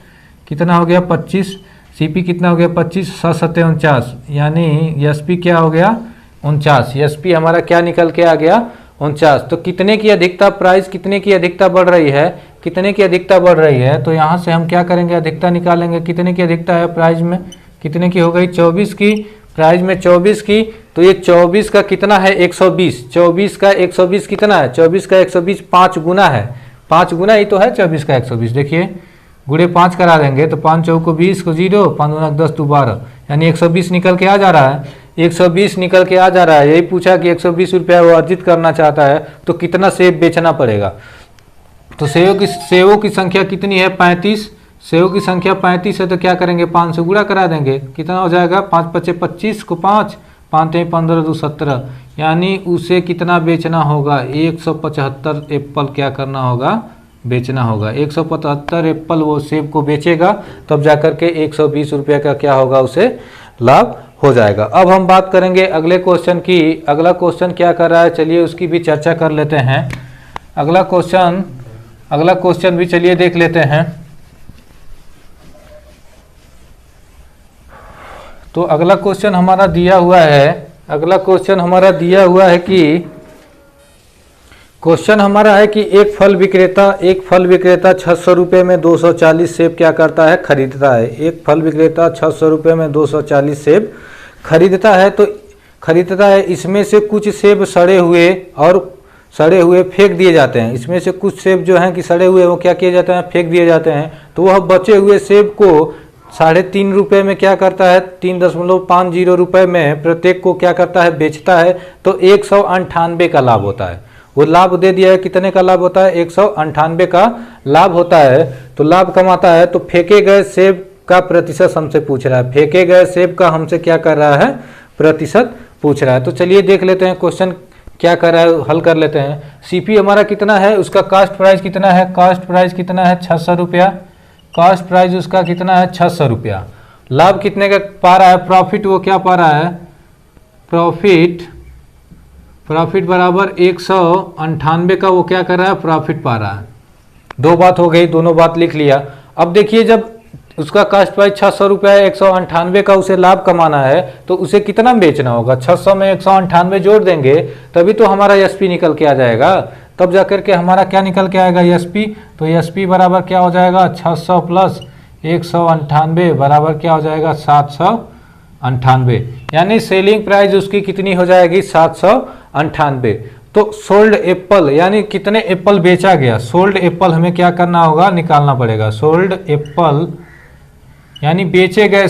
कितना हो गया 25। सीपी कितना हो गया 25, 7 7 49, यानी एसपी क्या हो गया 49। एसपी हमारा क्या निकल के आ गया 49। तो कितने की अधिकता प्राइस, कितने की अधिकता बढ़ रही है, कितने की अधिकता बढ़ रही है, तो यहाँ से हम क्या करेंगे अधिकता निकालेंगे। कितने की अधिकता है प्राइस में, कितने की हो गई 24 की, प्राइस में 24 की। तो ये 24 का कितना है 120, 24 का 120 कितना है, 24 का 120 5 गुना है, 5 गुना ही तो है 24 का 120। देखिए गुणे 5 करा देंगे तो 5 चौको 20 को 0, 5 गुना 10 तो 12, यानी 120 निकल के आ जा रहा है, 120 निकल के आ जा रहा है। यही पूछा कि 120 रुपया वो अर्जित करना चाहता है तो कितना सेब बेचना पड़ेगा। तो सेबों की संख्या कितनी है 35, सेबों की संख्या 35 है तो क्या करेंगे 5 से गुणा करा देंगे, कितना हो जाएगा 5 5 25 को 5 5 15 2 17, यानी उसे कितना बेचना होगा 175 एप्पल क्या करना होगा बेचना होगा। 175 एप्पल वो सेब को बेचेगा तब जाकर के 120 रुपये का क्या होगा उसे लाभ हो जाएगा। अब हम बात करेंगे अगले क्वेश्चन की। अगला क्वेश्चन क्या कर रहा है, चलिए उसकी भी चर्चा कर लेते हैं। अगला क्वेश्चन भी चलिए देख लेते हैं। तो अगला क्वेश्चन हमारा दिया हुआ है, अगला क्वेश्चन हमारा दिया हुआ है कि क्वेश्चन हमारा है कि एक फल विक्रेता 600 रुपये में 240 सेब क्या करता है खरीदता है। एक फल विक्रेता 600 रुपये में 240 सेब खरीदता है। तो खरीदता है, इसमें से कुछ सेब सड़े हुए फेंक दिए जाते हैं। इसमें से कुछ सेब जो हैं कि सड़े हुए वो क्या किए जाते हैं फेंक दिए जाते हैं। तो वह बचे हुए सेब को 3.5 रुपये में क्या करता है 3.50 रुपये में प्रत्येक को क्या करता है बेचता है। तो 198 का लाभ होता है। वो लाभ दे दिया है, कितने का लाभ होता है 198 का लाभ होता है। तो लाभ कमाता है। तो फेंके गए सेब का प्रतिशत हमसे पूछ रहा है, फेंके गए सेब का हमसे क्या कर रहा है प्रतिशत पूछ रहा है। तो चलिए देख लेते हैं क्वेश्चन क्या कर रहा है, हल कर लेते हैं। सीपी हमारा कितना है, उसका कास्ट प्राइस कितना है, कास्ट प्राइस कितना है 600 रुपया, कास्ट प्राइस उसका कितना है 600 रुपया। लाभ कितने का पा रहा है, प्रॉफिट वो क्या पा रहा है, प्रॉफिट बराबर 198 का वो क्या कर रहा है प्रॉफिट पा रहा है। दो बात हो गई, दोनों बात लिख लिया। अब देखिए जब उसका कास्ट प्राइस 600 रुपये है, 198 का उसे लाभ कमाना है तो उसे कितना बेचना होगा, 600 में 198 जोड़ देंगे तभी तो हमारा एसपी निकल के आ जाएगा, तब जाकर के हमारा क्या निकल के आएगा एसपी। तो एसपी बराबर क्या हो जाएगा 600 प्लस 198 बराबर क्या हो जाएगा 798, यानी सेलिंग प्राइस उसकी कितनी हो जाएगी 798। तो सोल्ड एप्पल यानी कितने एप्पल बेचा गया, सोल्ड एप्पल हमें क्या करना होगा निकालना पड़ेगा, सोल्ड एप्पल यानी बेचे गए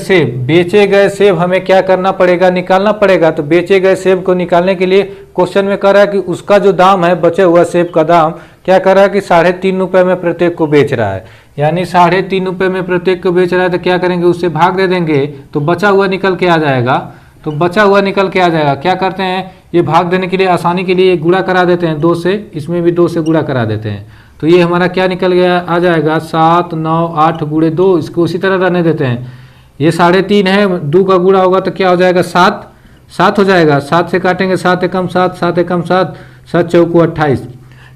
सेब हमें क्या करना पड़ेगा निकालना पड़ेगा। तो बेचे गए सेब को निकालने के लिए क्वेश्चन में कह रहा है कि उसका जो दाम है बचे हुआ सेब का दाम क्या कर रहा है कि 3.5 रुपये में प्रत्येक को बेच रहा है, यानी 3.5 रुपये में प्रत्येक को बेच रहा है तो क्या करेंगे उससे भाग दे देंगे तो बचा हुआ निकल के आ जाएगा। तो बचा हुआ निकल के आ जाएगा, क्या करते हैं ये भाग देने के लिए आसानी के लिए गुणा करा देते हैं 2 से, इसमें भी 2 से गुणा करा देते हैं तो ये हमारा क्या निकल गया आ जाएगा 7 9 8 गुणे 2, इसको उसी तरह रहने देते हैं। ये 3.5 है, 2 का गुणा होगा तो क्या हो जाएगा 7 हो जाएगा, 7 से काटेंगे 7 एकम 7 7 एकम 7 7 चौको 28,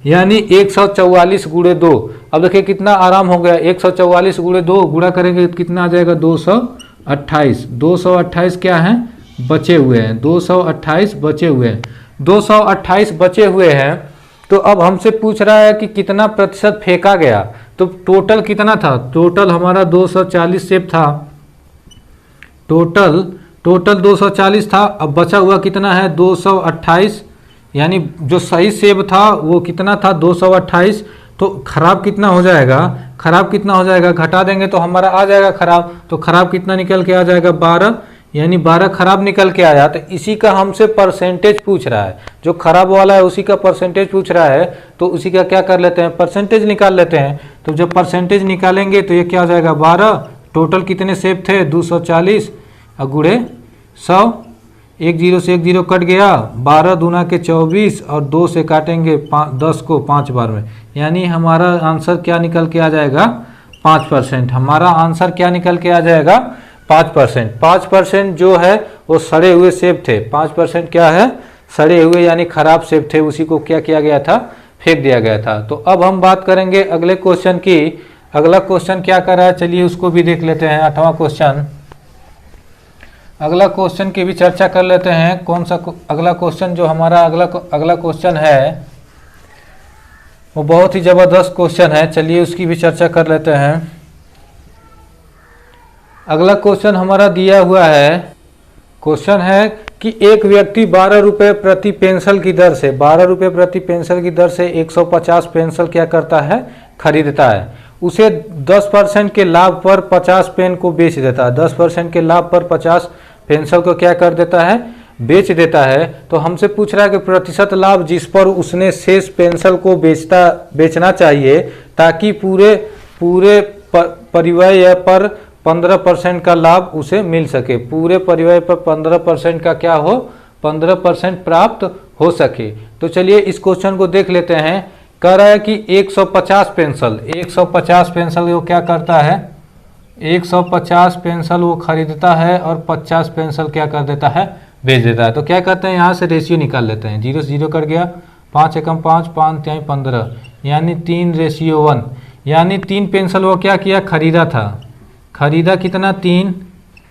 यानी 144 गुणे 2। अब देखिए कितना आराम हो गया, 144 गुणे 2 गुणा करेंगे तो कितना आ जाएगा 228। 228 क्या है बचे हुए हैं, 228 बचे हुए हैं, 228 बचे हुए हैं। तो अब हमसे पूछ रहा है कि कितना प्रतिशत फेंका गया, तो टोटल कितना था, टोटल हमारा 240 सेब था, टोटल 240 था। अब बचा हुआ कितना है 228, यानी जो सही सेब था वो कितना था 228। तो खराब कितना हो जाएगा, घटा देंगे तो हमारा आ जाएगा खराब, तो खराब कितना निकल के आ जाएगा 12, यानी 12 खराब निकल के आया। तो इसी का हमसे परसेंटेज पूछ रहा है, जो खराब वाला है उसी का परसेंटेज पूछ रहा है, तो उसी का क्या कर लेते हैं परसेंटेज निकाल लेते हैं। तो जब परसेंटेज निकालेंगे तो ये क्या हो जाएगा 12, टोटल कितने सेब थे 240 और गुणे 100, 1 0 से 1 0 कट गया, 12 दूना के 24 और 2 से काटेंगे 10 को 5 बार में, यानी हमारा आंसर क्या निकल के आ जाएगा 5%। हमारा आंसर क्या निकल के आ जाएगा 5%। 5% जो है वो सड़े हुए सेब थे, 5% क्या है सड़े हुए यानी खराब सेब थे, उसी को क्या किया गया था फेंक दिया गया था। तो अब हम बात करेंगे अगले क्वेश्चन की। अगला क्वेश्चन क्या कर रहा है चलिए उसको भी देख लेते हैं, 8वां क्वेश्चन। अगला क्वेश्चन की भी चर्चा कर लेते हैं। कौन सा अगला क्वेश्चन जो हमारा अगला क्वेश्चन है वो बहुत ही ज़बरदस्त क्वेश्चन है, चलिए उसकी भी चर्चा कर लेते हैं। अगला क्वेश्चन हमारा दिया हुआ है, क्वेश्चन है कि एक व्यक्ति 12 रुपये प्रति पेंसिल की दर से 12 रुपये प्रति पेंसिल की दर से 150 पेंसिल क्या करता है खरीदता है, उसे 10% के लाभ पर 50 पेन को बेच देता है, 10% के लाभ पर 50 पेंसिल को क्या कर देता है बेच देता है। तो हमसे पूछ रहा है कि प्रतिशत लाभ जिस पर उसने शेष पेंसिल को बेचना चाहिए ताकि पूरे परिव्यय पर 15% का लाभ उसे मिल सके, पूरे परिव्यय पर 15% का क्या हो 15% प्राप्त हो सके। तो चलिए इस क्वेश्चन को देख लेते हैं। कह रहा है कि 150 पेंसिल वो क्या करता है 150 पेंसिल वो खरीदता है और 50 पेंसिल क्या कर देता है बेच देता है। तो क्या करते हैं यहाँ से रेशियो निकाल लेते हैं, 0 से 0 कट गया, 5 एकम 5 5 3 15, यानी 3:1, यानी 3 पेंसिल वो क्या किया खरीदा था, खरीदा कितना 3,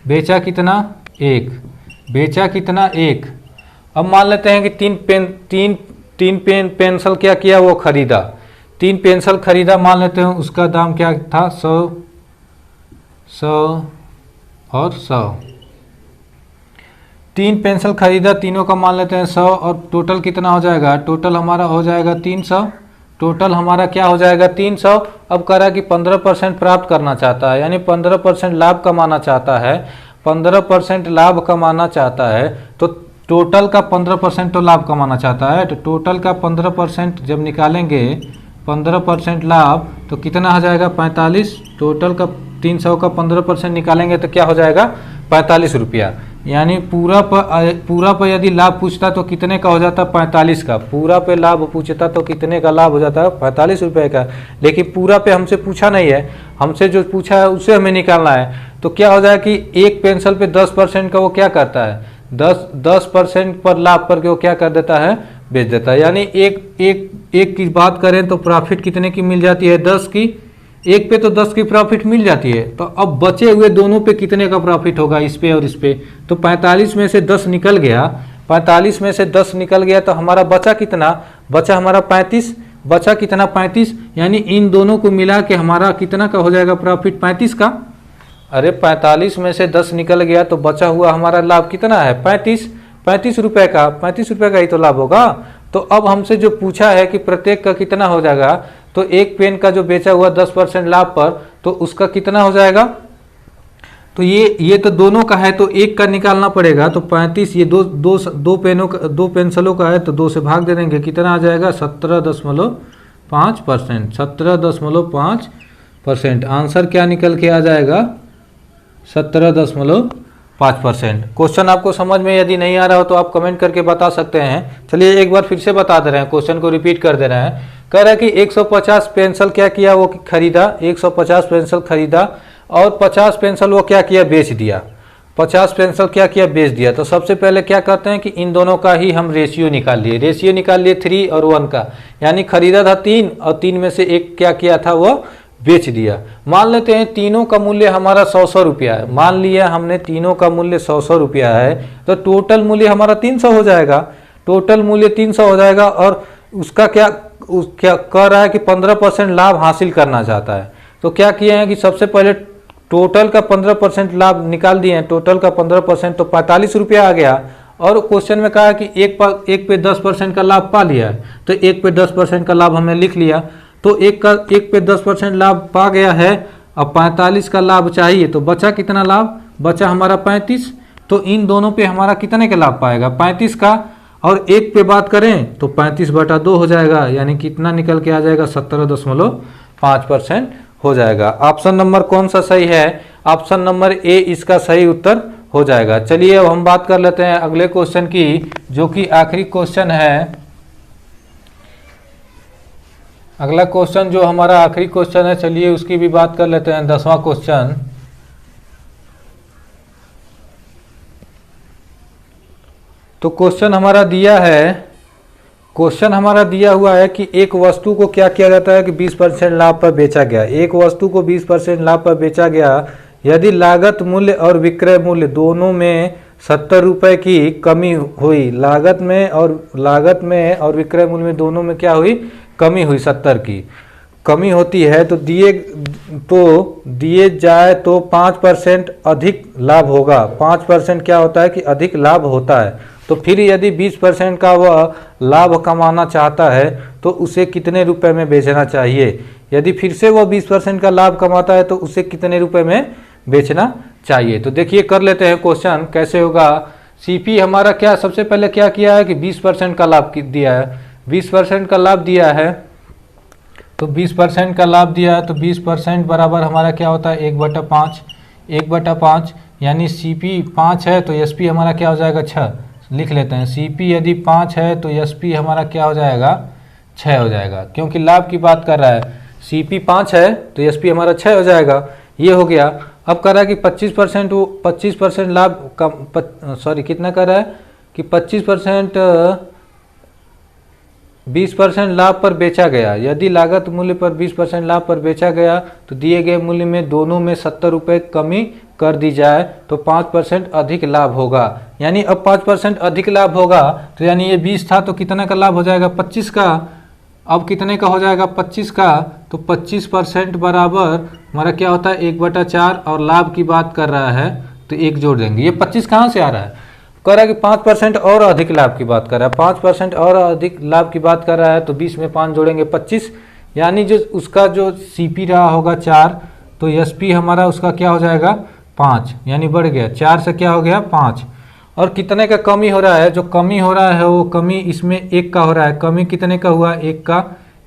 बेचा कितना 1, बेचा कितना 1। अब मान लेते हैं कि तीन पेंसिल क्या किया वो खरीदा, 3 पेंसिल खरीदा, मान लेते हैं उसका दाम क्या था 100 और 100। 3 पेंसिल खरीदा, तीनों का मान लेते हैं 100 और टोटल कितना हो जाएगा, टोटल हमारा हो जाएगा 300, टोटल हमारा क्या हो जाएगा 300। अब कह रहा है कि 15% प्राप्त करना चाहता है, यानी 15% लाभ कमाना चाहता है, 15% लाभ कमाना चाहता है। तो टोटल का 15% तो लाभ कमाना चाहता है, तो टोटल का 15% जब निकालेंगे 15% लाभ तो कितना हो जाएगा 45, टोटल का 300 का 15% निकालेंगे तो क्या हो जाएगा 45 रुपया, यानी पूरा पर यदि लाभ पूछता तो कितने का हो जाता 45 का, पूरा पे लाभ पूछता तो कितने का लाभ हो जाता है 45 रुपये का। लेकिन पूरा पे हमसे पूछा नहीं है, हमसे जो पूछा है उससे हमें निकालना है। तो क्या हो जाए कि एक पेंसिल पे 10% का वो क्या करता है 10% पर लाभ पर वो क्या कर देता है बेच देता है। यानी एक की बात करें तो प्रॉफिट कितने की मिल जाती है, 10 की। एक पे तो 10 की प्रॉफिट मिल जाती है, तो अब बचे हुए दोनों पे कितने का प्रॉफिट होगा, इस पे और इस पे। तो 45 में से 10 निकल गया, 45 में से 10 निकल गया तो हमारा बचा कितना, बचा हमारा 35, बचा कितना 35। यानी इन दोनों को मिला के हमारा कितना का हो जाएगा प्रॉफिट, 35 का। अरे 45 में से 10 निकल गया तो बचा हुआ हमारा लाभ कितना है, 35 रुपए का, 35 रुपए का ही तो लाभ होगा। तो अब हमसे जो पूछा है कि प्रत्येक का कितना हो जाएगा, तो एक पेन का जो बेचा हुआ 10% लाभ पर, तो उसका कितना हो जाएगा। तो ये तो दोनों का है तो एक का निकालना पड़ेगा। तो 35 ये दो पेनों का, दो पेंसिलों का है तो 2 से भाग दे देंगे, कितना आ जाएगा 17.5%, 17.5%। आंसर क्या निकल के आ जाएगा, 17.5%। क्वेश्चन आपको समझ में यदि नहीं आ रहा हो तो आप कमेंट करके बता सकते हैं। चलिए एक बार फिर से बता दे रहे हैं, क्वेश्चन को रिपीट कर दे रहे हैं। कह रहा है कि 150 पेंसिल क्या किया, वो खरीदा, 150 पेंसिल खरीदा और 50 पेंसिल वो क्या किया, बेच दिया। 50 पेंसिल क्या किया, बेच दिया। तो सबसे पहले क्या करते हैं कि इन दोनों का ही हम रेशियो निकाल लिए, 3 और 1 का। यानी खरीदा था 3 और 3 में से एक क्या किया था, वो बेच दिया। मान लेते हैं तीनों का मूल्य हमारा 100 रुपया है। मान लिया हमने तीनों का मूल्य 100 रुपया है, तो टोटल मूल्य हमारा 300 हो जाएगा, टोटल मूल्य 300 हो जाएगा। और उसका क्या कह रहा है कि 15% लाभ हासिल करना चाहता है। तो क्या किए हैं कि सबसे पहले टोटल का 15% लाभ निकाल दिए हैं, टोटल का 15% तो 45 रुपया आ गया। और क्वेश्चन में कहा है कि एक पे 10% का लाभ पा लिया है, तो एक पे 10% का लाभ हमने लिख लिया। तो एक पे 10% लाभ पा गया है, अब 45 का लाभ चाहिए, तो बचा कितना लाभ, बचा हमारा 35। तो इन दोनों पे हमारा कितने का लाभ पाएगा, 35 का। और एक पे बात करें तो 35/2 हो जाएगा, यानी कितना निकल के आ जाएगा, 17.5% हो जाएगा। ऑप्शन नंबर कौन सा सही है, ऑप्शन नंबर ए इसका सही उत्तर हो जाएगा। चलिए अब हम बात कर लेते हैं अगले क्वेश्चन की, जो कि आखिरी क्वेश्चन है। अगला क्वेश्चन जो हमारा आखिरी क्वेश्चन है, चलिए उसकी भी बात कर लेते हैं, 10वां क्वेश्चन। तो क्वेश्चन हमारा दिया है, क्वेश्चन हमारा दिया हुआ है कि एक वस्तु को क्या किया जाता है कि 20% लाभ पर बेचा गया। एक वस्तु को 20% लाभ पर बेचा गया यदि लागत मूल्य और विक्रय मूल्य दोनों में 70 रुपये की कमी हुई। लागत में और विक्रय मूल्य में दोनों में क्या हुई, कमी हुई, 70 की कमी होती है। तो दिए जाए तो 5% अधिक लाभ होगा। 5% क्या होता है कि अधिक लाभ होता है। तो फिर यदि 20% का वह लाभ कमाना चाहता है तो उसे कितने रुपए में बेचना चाहिए। यदि फिर से वह 20% का लाभ कमाता है तो उसे कितने रुपए में बेचना चाहिए। तो देखिए कर लेते हैं क्वेश्चन कैसे होगा। सीपी हमारा क्या सबसे पहले क्या किया है कि 20% का लाभ दिया है, 20% का लाभ दिया है। तो 20% का लाभ दिया है तो 20% बराबर हमारा क्या होता है, 1/5, 1/5। यानी सीपी 5 है तो एसपी हमारा क्या हो जाएगा, 6 लिख लेते हैं। सीपी यदि 5 है तो एसपी हमारा क्या हो जाएगा, 6 हो जाएगा, क्योंकि लाभ की बात कर रहा है। सीपी 5 है तो एसपी हमारा 6 हो जाएगा, ये हो गया। अब कर रहा है कि 25% लाभ कितना कर रहा है कि 20% लाभ पर बेचा गया। यदि लागत मूल्य पर 20% लाभ पर बेचा गया तो दिए गए मूल्य में दोनों में 70 रुपये कमी कर दी जाए तो 5% अधिक लाभ होगा। यानी अब 5% अधिक लाभ होगा तो यानी ये 20 था तो कितना का लाभ हो जाएगा, 25 का। अब कितने का हो जाएगा, 25 का। तो 25% बराबर हमारा क्या होता है, 1/4। और लाभ की बात कर रहा है तो 1 जोड़ देंगे। ये 25 कहाँ से आ रहा है, कह रहा है कि 5% और अधिक लाभ की बात कर रहा है, 5% और अधिक लाभ की बात कर रहा है। तो 20 में 5 जोड़ेंगे 25, यानी जो उसका जो सीपी रहा होगा 4 तो एसपी हमारा उसका क्या हो जाएगा, 5, यानी बढ़ गया 4 से क्या हो गया 5। और कितने का कमी हो रहा है, जो कमी हो रहा है वो कमी इसमें 1 का हो रहा है। कमी कितने का हुआ, 1 का।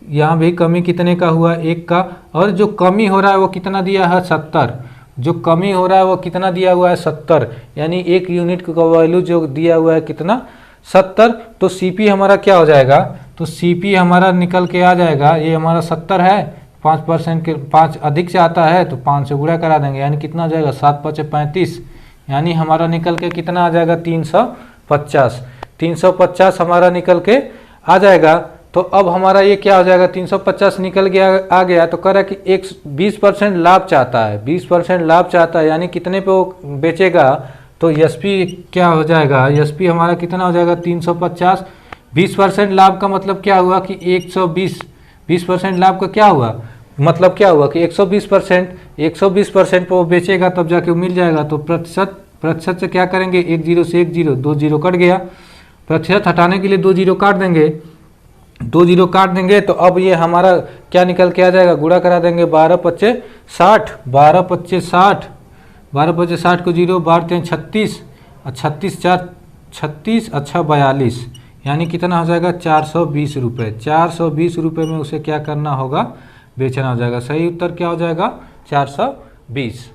यहाँ भी कमी कितने का हुआ, 1 का। और जो कमी हो रहा है वो कितना दिया है, 70। जो कमी हो रहा है वो कितना दिया हुआ है, 70। यानी 1 यूनिट का वैल्यू जो दिया हुआ है कितना, 70। तो सीपी हमारा क्या हो जाएगा, तो सीपी हमारा निकल के आ जाएगा, ये हमारा 70 है, 5% के 5 अधिक से आता है तो 5 से गुणा करा देंगे, यानी कितना हो जाएगा, 7×5 = 35। यानी हमारा निकल के कितना आ जाएगा, 350। 350 हमारा निकल के आ जाएगा। तो अब हमारा ये क्या हो जाएगा, 350 निकल गया, आ गया। तो कह रहा है कि एक 20% लाभ चाहता है, 20% लाभ चाहता है, यानी कितने पे वो बेचेगा। तो एसपी क्या हो जाएगा, एसपी हमारा कितना हो जाएगा 350। 20% लाभ का मतलब क्या हुआ कि 120, 20% लाभ का क्या हुआ, मतलब क्या हुआ कि 120%, 120% पे वो बेचेगा तब जाके वो मिल जाएगा। तो प्रतिशत, प्रतिशत से क्या करेंगे, एक जीरो से एक जीरो, दो जीरो कट गया। प्रतिशत हटाने के लिए दो जीरो काट देंगे, दो जीरो काट देंगे। तो अब ये हमारा क्या निकल के आ जाएगा, गुणा करा देंगे, 12 पच्चे 60, 12 पच्चे 60, 12 पच्चे 60 को जीरो बारते हैं 36, और 36 4 36, अच्छा 42, यानी कितना हो जाएगा 420 रुपये। 420 रुपये में उसे क्या करना होगा, बेचना हो जाएगा। सही उत्तर क्या हो जाएगा, 420।